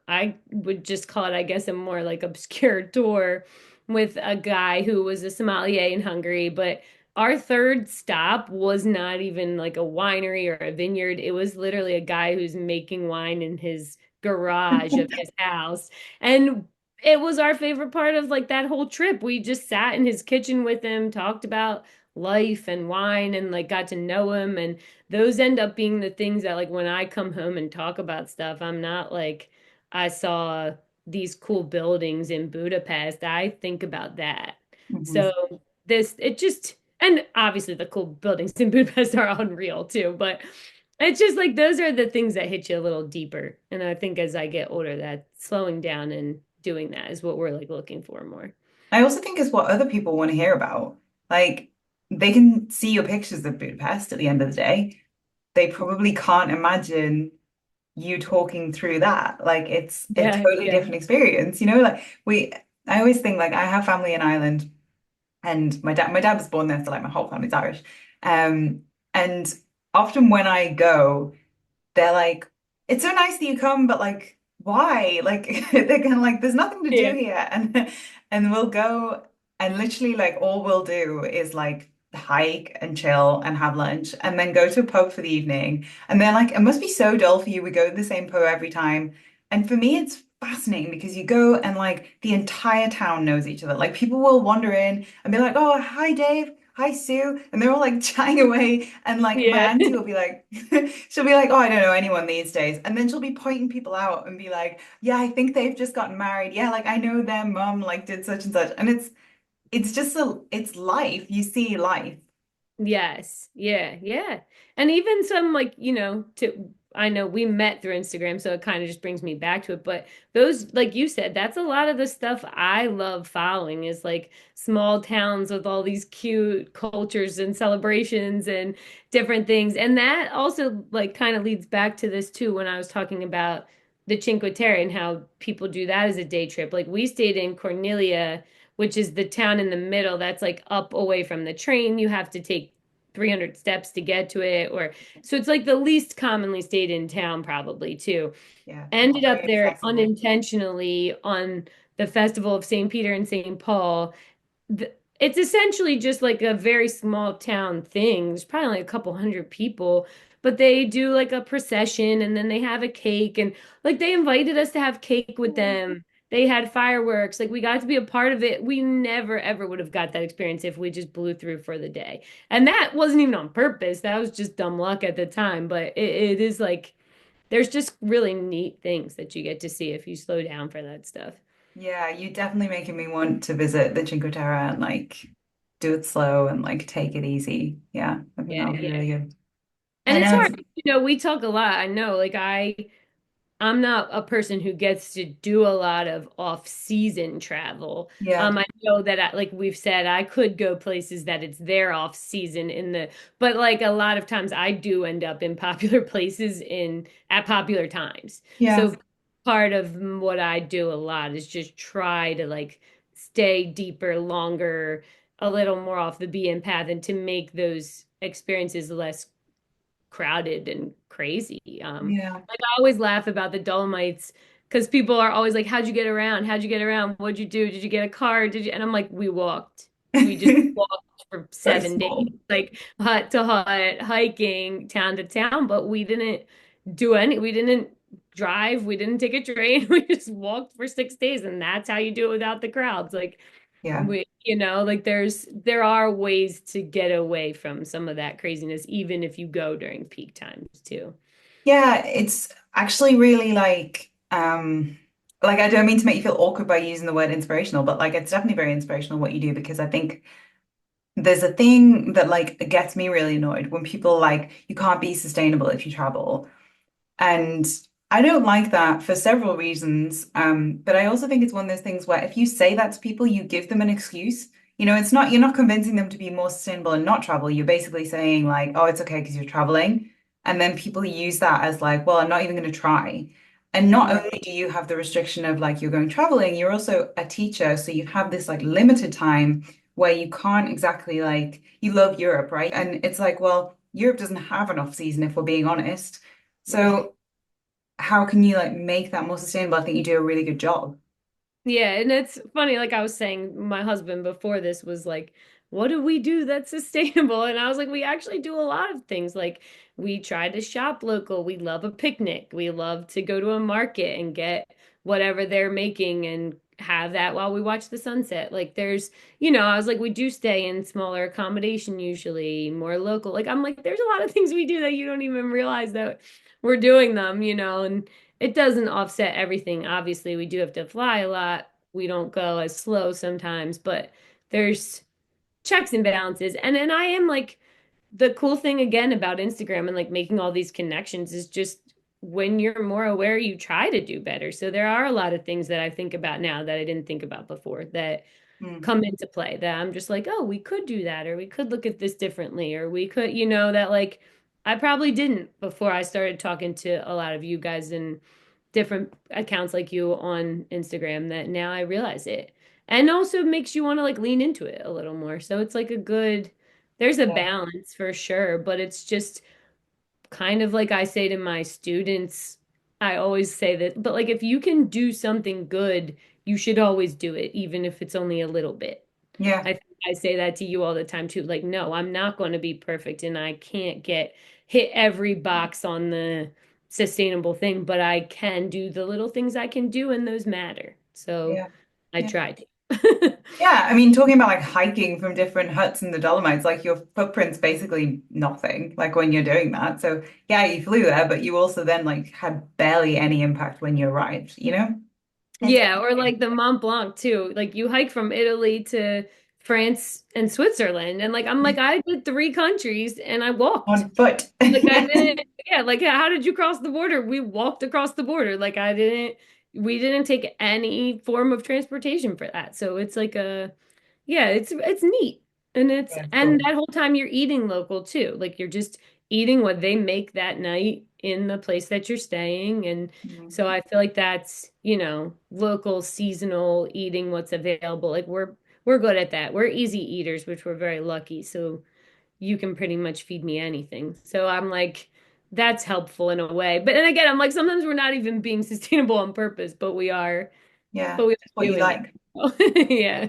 I would just call it, I guess, a more like obscure tour with a guy who was a sommelier in Hungary, but our third stop was not even like a winery or a vineyard. It was literally a guy who's making wine in his garage of his house. And it was our favorite part of like that whole trip. We just sat in his kitchen with him, talked about life and wine and like got to know him. And those end up being the things that like when I come home and talk about stuff, I'm not like I saw these cool buildings in Budapest. I think about that. Mhm. So it just and obviously the cool buildings in Budapest are unreal too, but it's just like those are the things that hit you a little deeper. And I think as I get older, that slowing down and doing that is what we're like looking for more. I also think it's what other people want to hear about. Like they can see your pictures of Budapest at the end of the day. They probably can't imagine you talking through that. Like it's a Yeah, totally yeah. different experience, Like I always think like I have family in Ireland, and my dad was born there, so like my whole family's Irish. And often when I go, they're like, "It's so nice that you come, but like, why?" Like they're kind of like, "There's nothing to do Yeah. here," and we'll go. And literally, like, all we'll do is like hike and chill and have lunch and then go to a pub for the evening. And then, like, it must be so dull for you. We go to the same pub every time. And for me, it's fascinating because you go and like the entire town knows each other. Like, people will wander in and be like, oh, hi, Dave. Hi, Sue. And they're all like chatting away. And like, my Yeah. auntie will be like, she'll be like, oh, I don't know anyone these days. And then she'll be pointing people out and be like, yeah, I think they've just gotten married. Yeah, like, I know their mum like did such and such. And it's just it's life. You see life. Yes. Yeah. Yeah. And even some like, I know we met through Instagram, so it kind of just brings me back to it. But those, like you said, that's a lot of the stuff I love following is like small towns with all these cute cultures and celebrations and different things. And that also like kind of leads back to this too when I was talking about the Cinque Terre and how people do that as a day trip. Like we stayed in Cornelia, which is the town in the middle that's like up away from the train. You have to take 300 steps to get to it, or so it's like the least commonly stayed in town, probably too. Yeah, Ended very up there accessible. unintentionally on the Festival of St. Peter and St. Paul. It's essentially just like a very small town thing. There's probably like a couple hundred people, but they do like a procession and then they have a cake and like they invited us to have cake with them. They had fireworks. Like we got to be a part of it. We never ever would have got that experience if we just blew through for the day. And that wasn't even on purpose. That was just dumb luck at the time. But it is like there's just really neat things that you get to see if you slow down for that stuff. Yeah, you're definitely making me want to visit the Cinque Terre and like do it slow and like take it easy. Yeah, I think Yeah, that would be yeah. really good. And I it's know hard. it's We talk a lot. I know, like I'm not a person who gets to do a lot of off-season travel. yeah, I know that like we've said, I could go places that it's their off-season but like a lot of times I do end up in popular places in at popular times. yeah, So part of what I do a lot is just try to like stay deeper, longer, a little more off the beaten path and to make those experiences less crowded and crazy. yeah. Like I always laugh about the Dolomites because people are always like, "How'd you get around? How'd you get around? What'd you do? Did you get a car? Did you?" And I'm like, "We walked. We just walked for So 7 days, small. like hut to hut, hiking town to town, but we didn't we didn't drive, we didn't take a train, we just walked for 6 days, and that's how you do it without the crowds. Like Yeah. like there are ways to get away from some of that craziness, even if you go during peak times too. Yeah, it's actually really like I don't mean to make you feel awkward by using the word inspirational, but like it's definitely very inspirational what you do because I think there's a thing that like gets me really annoyed when people like you can't be sustainable if you travel. And I don't like that for several reasons. But I also think it's one of those things where if you say that to people, you give them an excuse. You know, it's not, you're not convincing them to be more sustainable and not travel. You're basically saying, like, oh, it's okay because you're traveling. And then people use that as, like, well, I'm not even going to try. And not only Right. do you have the restriction of, like, you're going traveling, you're also a teacher. So you have this, like, limited time where you can't exactly, like, you love Europe, right? And it's like, well, Europe doesn't have an off season if we're being honest. Right. So, how can you like make that more sustainable? I think you do a really good job. Yeah, and it's funny, like I was saying, my husband before this was like, what do we do that's sustainable? And I was like, we actually do a lot of things. Like we try to shop local. We love a picnic. We love to go to a market and get whatever they're making and have that while we watch the sunset. Like I was like, we do stay in smaller accommodation usually, more local. Like I'm like, there's a lot of things we do that you don't even realize that we're doing them, and it doesn't offset everything. Obviously, we do have to fly a lot. We don't go as slow sometimes, but there's checks and balances. And then I am like the cool thing again about Instagram and like making all these connections is just when you're more aware, you try to do better. So there are a lot of things that I think about now that I didn't think about before that Mm, come into play that I'm just like, oh, we could do that, or we could look at this differently, or we could, that like I probably didn't before I started talking to a lot of you guys and different accounts like you on Instagram that now I realize it. And also makes you want to like lean into it a little more. So it's like there's a yeah. balance for sure, but it's just kind of like I say to my students, I always say that, but like if you can do something good, you should always do it, even if it's only a little bit. Yeah. I think I say that to you all the time too. Like, no, I'm not going to be perfect and I can't get hit every box on the sustainable thing, but I can do the little things I can do and those matter. So Yeah. I Yeah. try to. Yeah, I mean, talking about like hiking from different huts in the Dolomites, like your footprint's basically nothing, like when you're doing that. So yeah, you flew there, but you also then like had barely any impact when you arrived, you know? It's Yeah, or like the Mont Blanc too. Like you hike from Italy to France and Switzerland. And like I'm like, I did three countries and I walked. on foot. Like I didn't, yeah, like how did you cross the border? We walked across the border. Like we didn't take any form of transportation for that. So it's like yeah, it's neat. Yeah, it's And cool. that whole time you're eating local too. Like you're just eating what they make that night in the place that you're staying. And Mm. so I feel like that's, local, seasonal, eating what's available. Like we're good at that. We're easy eaters, which we're very lucky. So you can pretty much feed me anything. So I'm like, that's helpful in a way. But and again, I'm like, sometimes we're not even being sustainable on purpose, Yeah, but we it's are what you doing like. it. Yeah.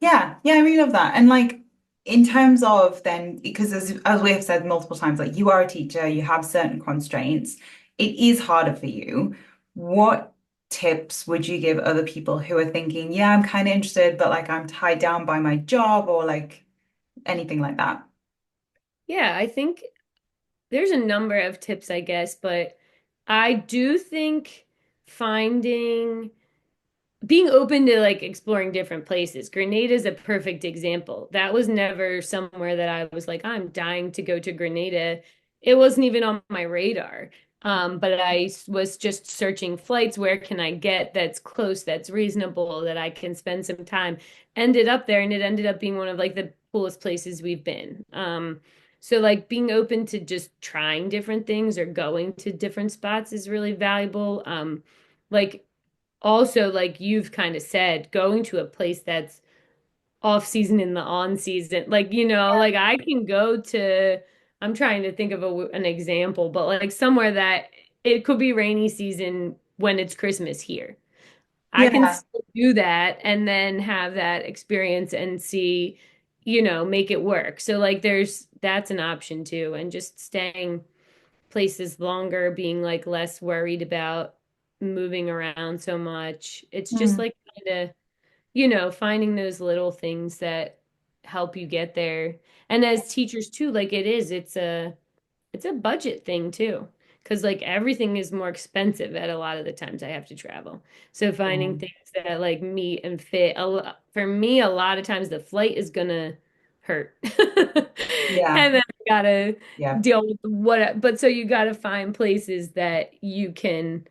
Yeah, yeah, I really love that. And like in terms of then, because as we have said multiple times, like you are a teacher, you have certain constraints. It is harder for you. What tips would you give other people who are thinking, yeah, I'm kind of interested, but like I'm tied down by my job or like anything like that? Yeah, I think there's a number of tips, I guess, but I do think finding being open to like exploring different places. Grenada is a perfect example. That was never somewhere that I was like, I'm dying to go to Grenada. It wasn't even on my radar. But I was just searching flights. Where can I get that's close, that's reasonable, that I can spend some time? Ended up there, and it ended up being one of like the coolest places we've been. So like being open to just trying different things or going to different spots is really valuable. Like also like you've kind of said, going to a place that's off season in the on season, like like I can go to, I'm trying to think of an example, but like somewhere that it could be rainy season when it's Christmas here. I can Yeah, still do that and then have that experience and see, make it work. So like that's an option too, and just staying places longer, being like less worried about moving around so much. It's just mm, like kind of, finding those little things that help you get there. And as teachers too, like it's a budget thing too. Because like everything is more expensive at a lot of the times I have to travel. So finding yeah, things that like meet and fit. For me, a lot of times the flight is gonna hurt. yeah, And then I gotta yeah, deal with what, but so you gotta find places that you can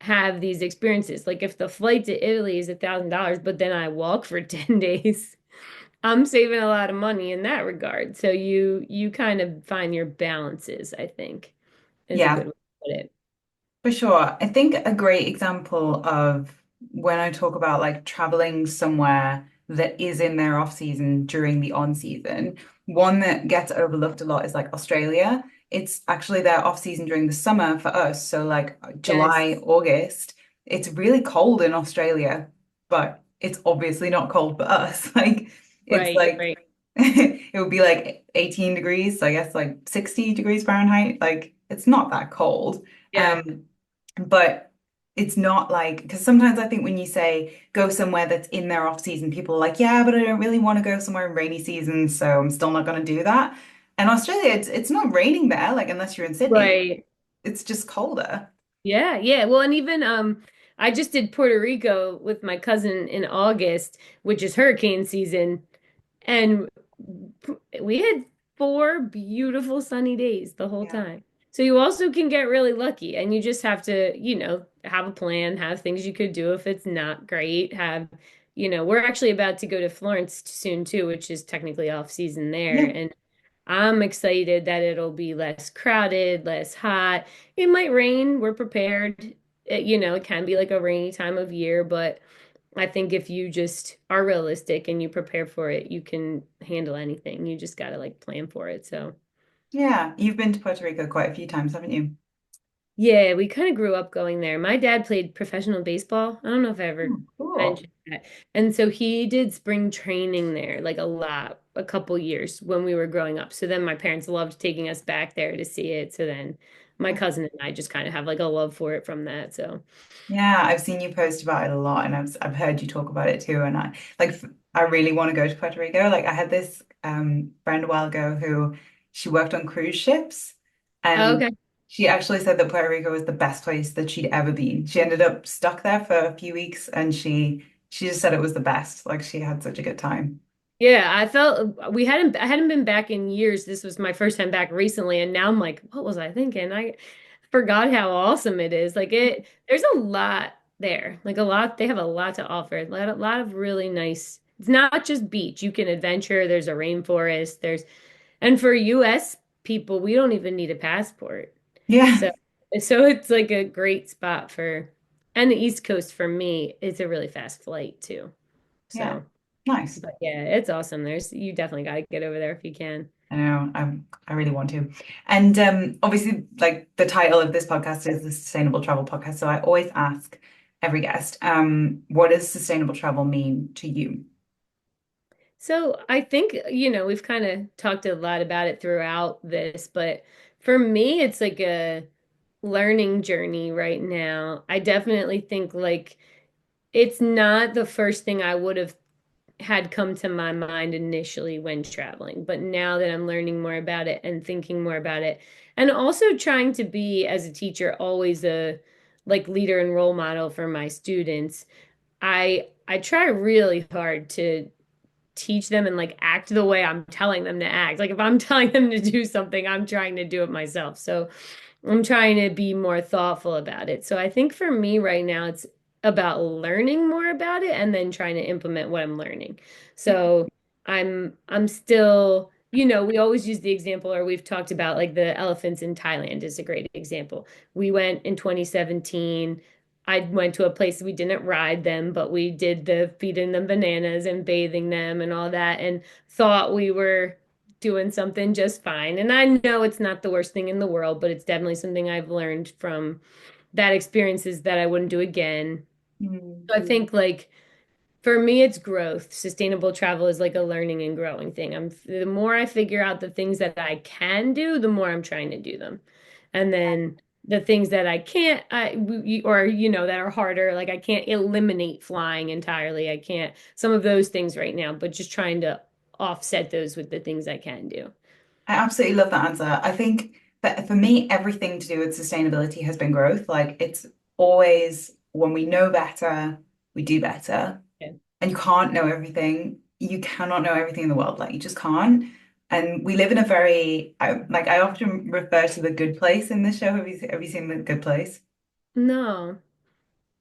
have these experiences. Like if the flight to Italy is $1,000, but then I walk for 10 days, I'm saving a lot of money in that regard. So you kind of find your balances, I think, is a yeah. good way to put it. For sure. I think a great example of when I talk about like traveling somewhere that is in their off season during the on season, one that gets overlooked a lot is like Australia. It's actually their off season during the summer for us. So like Yes. July, August, it's really cold in Australia, but it's obviously not cold for us. Like it's Right, like right. it would be like 18 degrees, so I guess like 60 degrees Fahrenheit. Like it's not that cold. Yeah. Um, but it's not like, because sometimes I think when you say go somewhere that's in their off season, people are like, yeah, but I don't really want to go somewhere in rainy season, so I'm still not going to do that. And Australia, it's not raining there, like unless you're in Sydney, Right. it's just colder. Yeah, yeah. Well, and even I just did Puerto Rico with my cousin in August, which is hurricane season. And we had 4 beautiful sunny days the whole Yeah. time. So you also can get really lucky and you just have to, have a plan, have things you could do if it's not great, we're actually about to go to Florence soon too, which is technically off season there. Yeah. And I'm excited that it'll be less crowded, less hot. It might rain, we're prepared. It can be like a rainy time of year, but I think if you just are realistic and you prepare for it, you can handle anything. You just gotta like plan for it. So, Yeah. You've been to Puerto Rico quite a few times, haven't you? Yeah, we kind of grew up going there. My dad played professional baseball. I don't know if I ever Oh, cool. mentioned that. And so he did spring training there, like a lot, a couple years when we were growing up. So then my parents loved taking us back there to see it. So then my cousin and I just kind of have like a love for it from that. So, Yeah, I've seen you post about it a lot, and I've heard you talk about it too. And I really want to go to Puerto Rico. Like I had this friend a while ago who she worked on cruise ships, oh, and okay. she actually said that Puerto Rico was the best place that she'd ever been. She ended up stuck there for a few weeks, and she just said it was the best. Like she had such a good time. Yeah, I hadn't been back in years. This was my first time back recently, and now I'm like, what was I thinking? I forgot how awesome it is. There's a lot there. Like a lot, they have a lot to offer. A lot of really nice. It's not just beach. You can adventure. There's a rainforest. And for US people, we don't even need a passport. Yeah, So, so it's like a great spot and the East Coast for me, it's a really fast flight too. yeah, So. nice. But yeah, it's awesome. You definitely got to get over there if you can. I know, I really want to. And obviously, like the title of this podcast is the Sustainable Travel Podcast. So I always ask every guest, what does sustainable travel mean to you? So I think, we've kind of talked a lot about it throughout this, but for me, it's like a learning journey right now. I definitely think like it's not the first thing I would have had come to my mind initially when traveling, but now that I'm learning more about it and thinking more about it, and also trying to be as a teacher always a like leader and role model for my students. I try really hard to teach them and like act the way I'm telling them to act. Like if I'm telling them to do something, I'm trying to do it myself. So I'm trying to be more thoughtful about it. So I think for me right now, it's about learning more about it and then trying to implement what I'm learning. So I'm still, we always use the example, or we've talked about like the elephants in Thailand is a great example. We went in 2017. I went to a place we didn't ride them, but we did the feeding them bananas and bathing them and all that, and thought we were doing something just fine. And I know it's not the worst thing in the world, but it's definitely something I've learned from that experiences that I wouldn't do again. Mm. So I think like for me, it's growth. Sustainable travel is like a learning and growing thing. The more I figure out the things that I can do, the more I'm trying to do them. And then the things that I can't, or that are harder, like I can't eliminate flying entirely. I can't some of those things right now, but just trying to offset those with the things I can do. I absolutely love that answer. I think that for me, everything to do with sustainability has been growth. Like it's always when we know better, we do better. Yeah. And you can't know everything. You cannot know everything in the world. Like you just can't. And we live in a very, I often refer to The Good Place in this show. Have you seen The Good Place? No.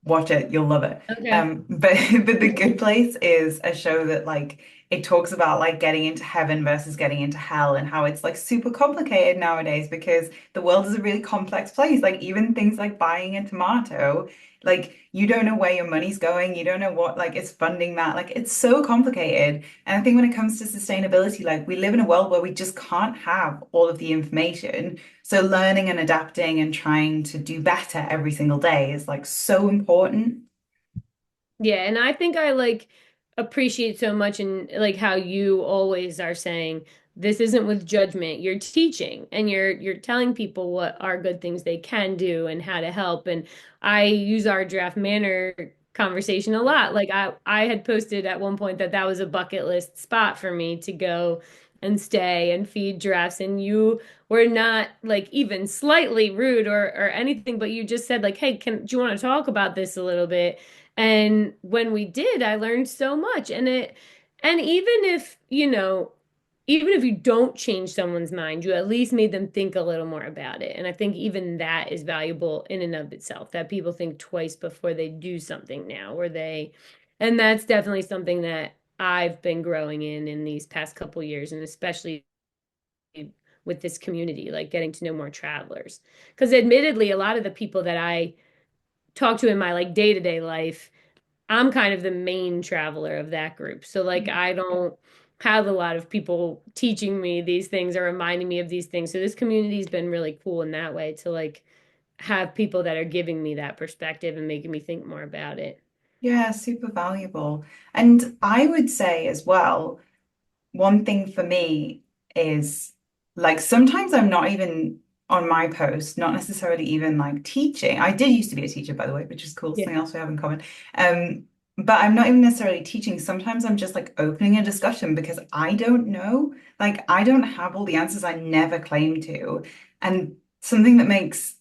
Watch it, you'll love it. Okay. But but The Good Place is a show that like it talks about like getting into heaven versus getting into hell and how it's like super complicated nowadays because the world is a really complex place. Like even things like buying a tomato, like you don't know where your money's going, you don't know what like is funding that. Like it's so complicated. And I think when it comes to sustainability, like we live in a world where we just can't have all of the information. So learning and adapting and trying to do better every single day is like so important. Yeah, and I think I like appreciate so much and like how you always are saying this isn't with judgment. You're teaching and you're telling people what are good things they can do and how to help. And I use our draft manner conversation a lot. Like I had posted at one point that that was a bucket list spot for me to go and stay and feed giraffes, and you were not like even slightly rude or anything, but you just said like, "Hey, do you want to talk about this a little bit?" And when we did, I learned so much. And even if you don't change someone's mind, you at least made them think a little more about it. And I think even that is valuable in and of itself, that people think twice before they do something now, and that's definitely something that I've been growing in these past couple years, and especially with this community, like getting to know more travelers. Because admittedly, a lot of the people that I talk to in my like day-to-day life, I'm kind of the main traveler of that group. So like I don't have a lot of people teaching me these things or reminding me of these things. So this community's been really cool in that way to like have people that are giving me that perspective and making me think more about it. Yeah, super valuable. And I would say as well, one thing for me is like sometimes I'm not even on my post, not necessarily even like teaching. I did used to be a teacher, by the way, which is cool, Yeah. something else we have in common. Um, but I'm not even necessarily teaching. Sometimes I'm just like opening a discussion because I don't know. Like I don't have all the answers. I never claim to. And something that makes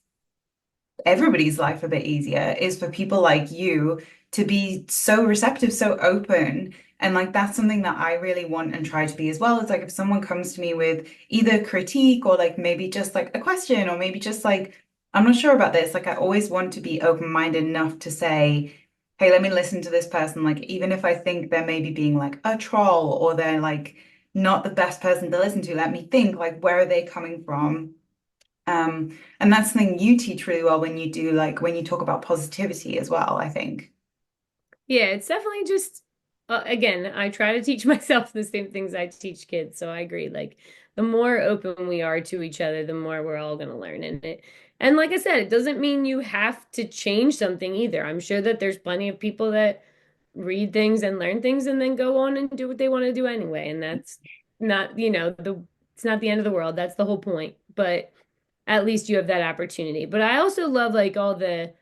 everybody's life a bit easier is for people like you to be so receptive, so open. And like that's something that I really want and try to be as well. It's like if someone comes to me with either critique or like maybe just like a question or maybe just like, I'm not sure about this, like I always want to be open-minded enough to say, hey, let me listen to this person. Like even if I think they're maybe being like a troll or they're like not the best person to listen to, let me think like where are they coming from? And that's something you teach really well when you do like when you talk about positivity as well, I think. Yeah, it's definitely just again, I try to teach myself the same things I teach kids, so I agree. Like the more open we are to each other, the more we're all going to learn in it. And like I said, it doesn't mean you have to change something either. I'm sure that there's plenty of people that read things and learn things and then go on and do what they want to do anyway, and that's not, it's not the end of the world. That's the whole point. But at least you have that opportunity. But I also love like all the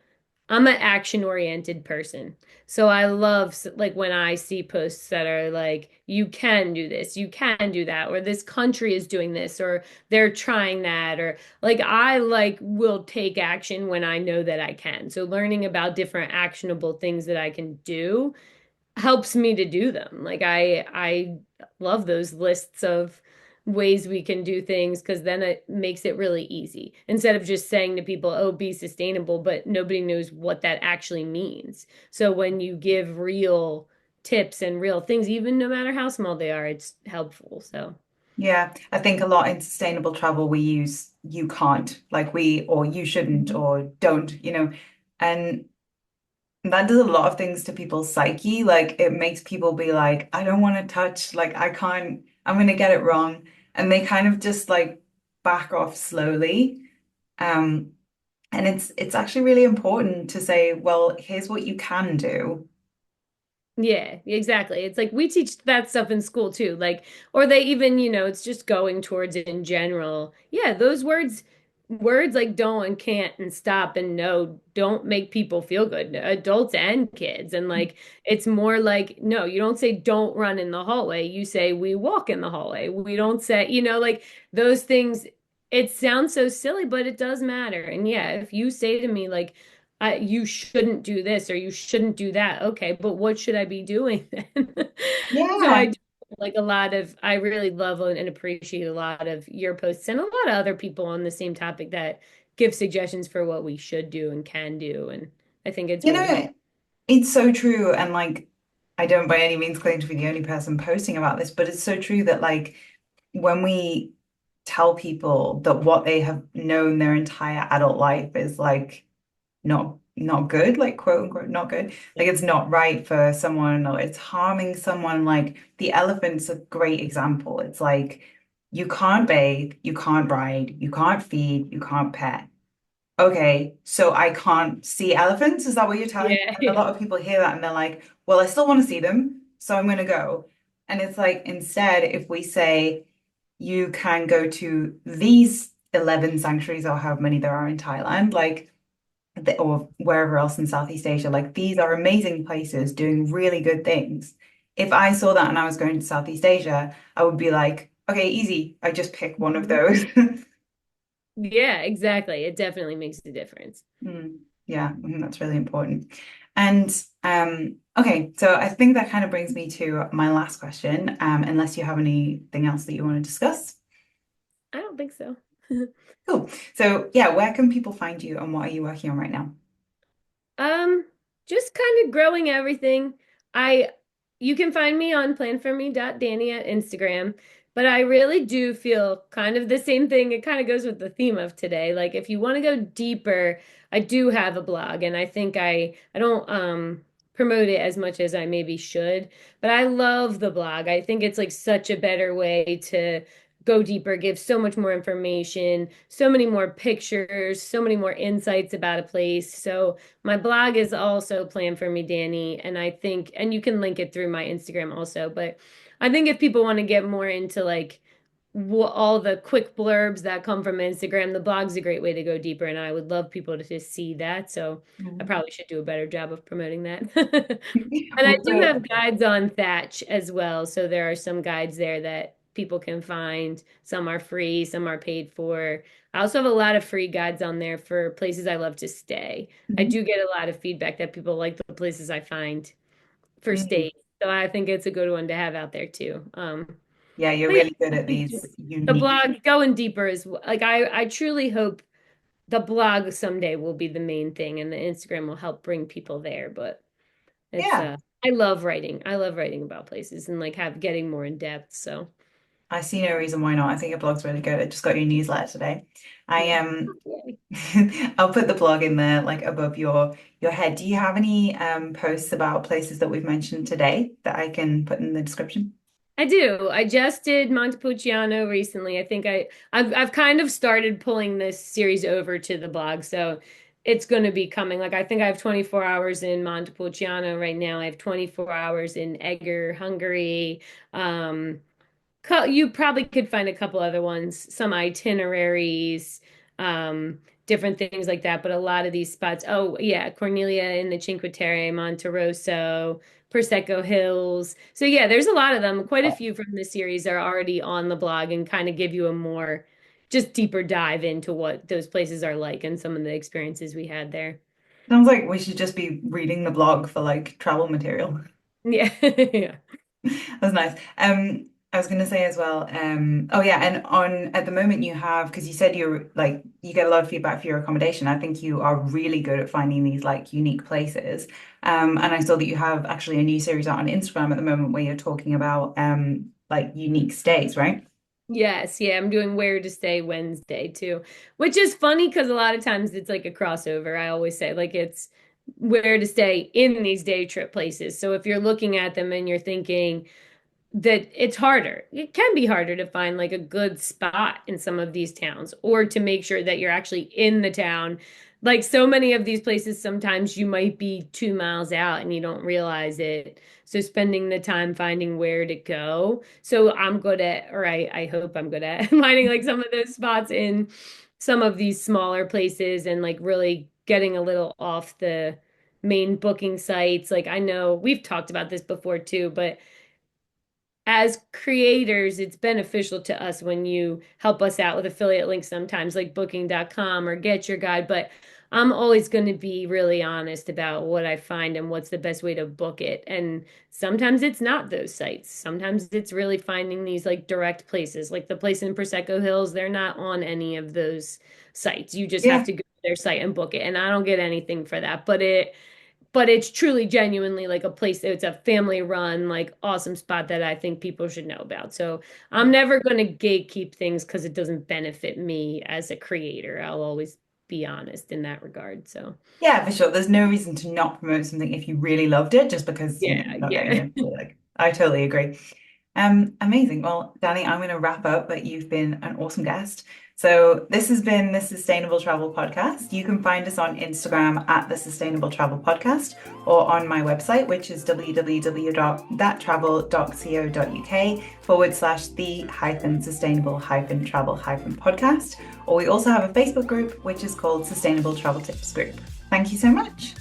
I'm an action oriented person. So I love like when I see posts that are like, you can do this, you can do that, or this country is doing this, or they're trying that, or like I like will take action when I know that I can. So learning about different actionable things that I can do helps me to do them. Like I love those lists of ways we can do things because then it makes it really easy instead of just saying to people, "Oh, be sustainable," but nobody knows what that actually means. So when you give real tips and real things, even no matter how small they are, it's helpful. So, Yeah, I think a lot in sustainable travel we use you can't, like we or you shouldn't mhm. or don't, and that does a lot of things to people's psyche. Like it makes people be like, I don't want to touch, like I can't, I'm gonna get it wrong. And they kind of just like back off slowly. Um, and it's actually really important to say, well, here's what you can do. Yeah, exactly. It's like we teach that stuff in school too. Like, or they even, it's just going towards it in general. Yeah, those words like don't and can't and stop and no don't make people feel good, adults and kids. And like, it's more like, no, you don't say don't run in the hallway. You say we walk in the hallway. We don't say, like those things. It sounds so silly, but it does matter. And yeah, if you say to me, like, you shouldn't do this or you shouldn't do that. Okay, but what should I be doing then? So Yeah. I do like I really love and appreciate a lot of your posts and a lot of other people on the same topic that give suggestions for what we should do and can do. And I think it's You really helpful. know, it's so true. And like, I don't by any means claim to be the only person posting about this, but it's so true that like when we tell people that what they have known their entire adult life is like not good, like quote unquote not good, like it's not right for someone or it's harming someone, like the elephant's a great example. It's like you can't bathe, you can't ride, you can't feed, you can't pet. Okay, so I can't see elephants? Is that what you're telling me? Yeah, And a yeah. lot of people hear that and they're like, well, I still want to see them, so I'm going to go. And it's like, instead, if we say you can go to these 11 sanctuaries or however many there are in Thailand, like, or wherever else in Southeast Asia, like, these are amazing places doing really good things. If I saw that and I was going to Southeast Asia, I would be like, okay, easy. I just pick one of Mhm. those. Yeah, exactly. It definitely makes a difference. Yeah, I think that's really important. And okay, so I think that kind of brings me to my last question, unless you have anything else that you want to discuss. I don't think so. Cool. So yeah, where can people find you and what are you working on right now? Um, just kind of growing everything. I You can find me on planforme.dani at Instagram, but I really do feel kind of the same thing. It kind of goes with the theme of today. Like if you want to go deeper, I do have a blog and I think I don't promote it as much as I maybe should, but I love the blog. I think it's like such a better way to go deeper, give so much more information, so many more pictures, so many more insights about a place. So my blog is also planned for me, Dani, and I think, and you can link it through my Instagram also, but I think if people want to get more into like all the quick blurbs that come from Instagram, the blog's a great way to go deeper, and I would love people to just see that. So I Mhm. probably should do a better job of promoting that. And I Well, do so have guides on Thatch as well. So there are some guides there that people can find. Some are free, some are paid for. I also have a lot of free guides on there for places I love to stay. I Mhm. do get a lot of feedback that people like the places I find for Mm. stays. So I think it's a good one to have out there too. Yeah, you're But yeah, really good I at think these just the unique. blog going deeper is like I truly hope the blog someday will be the main thing and the Instagram will help bring people there. But it's Yeah, I love writing. I love writing about places and like have getting more in depth. So I see no reason why not. I think your blog's really good. I just got your newsletter today. I yeah. Okay. I'll put the blog in there like above your head. Do you have any posts about places that we've mentioned today that I can put in the description? I do. I just did Montepulciano recently. I think I've kind of started pulling this series over to the blog, so it's going to be coming. Like I think I have 24 hours in Montepulciano right now. I have 24 hours in Eger, Hungary. Um, you probably could find a couple other ones, some itineraries, um, different things like that. But a lot of these spots, oh yeah, Cornelia in the Cinque Terre, Monte Rosso, Prosecco Hills. So yeah, there's a lot of them. Quite a few from the series are already on the blog and kind of give you a more just deeper dive into what those places are like and some of the experiences we had there. Sounds like we should just be reading the blog for like travel material. Yeah. Yeah. That's nice. I was gonna say as well, oh yeah, and on at the moment you have, because you said you're like you get a lot of feedback for your accommodation. I think you are really good at finding these like unique places. And I saw that you have actually a new series out on Instagram at the moment where you're talking about like unique stays, right? Yes, yeah, I'm doing Where to Stay Wednesday too, which is funny because a lot of times it's like a crossover. I always say like it's where to stay in these day trip places. So if you're looking at them and you're thinking, that it's harder. It can be harder to find like a good spot in some of these towns or to make sure that you're actually in the town. Like so many of these places, sometimes you might be 2 miles out and you don't realize it. So spending the time finding where to go. So I'm good at, or I hope I'm good at finding like some of those spots in some of these smaller places and like really getting a little off the main booking sites. Like I know we've talked about this before too, but as creators, it's beneficial to us when you help us out with affiliate links sometimes, like booking.com or Get Your Guide. But I'm always going to be really honest about what I find and what's the best way to book it. And sometimes it's not those sites. Sometimes it's really finding these like direct places, like the place in Prosecco Hills. They're not on any of those sites. You just have Yeah. to go to their site and book it. And I don't get anything for that. But it's truly genuinely like a place. It's a family run like awesome spot that I think people should know about. So I'm never going to gatekeep things because it doesn't benefit me as a creator. I'll always be honest in that regard. So Yeah, for sure. There's no reason to not promote something if you really loved it, just because, yeah, you're not getting yeah. it. So, like, I totally agree. Amazing. Well, Danny, I'm going to wrap up, but you've been an awesome guest. So this has been the Sustainable Travel Podcast. You can find us on Instagram at the Sustainable Travel Podcast or on my website, which is www.thattravel.co.uk/the-sustainable-travel-podcast. Or we also have a Facebook group, which is called Sustainable Travel Tips Group. Thank you so much.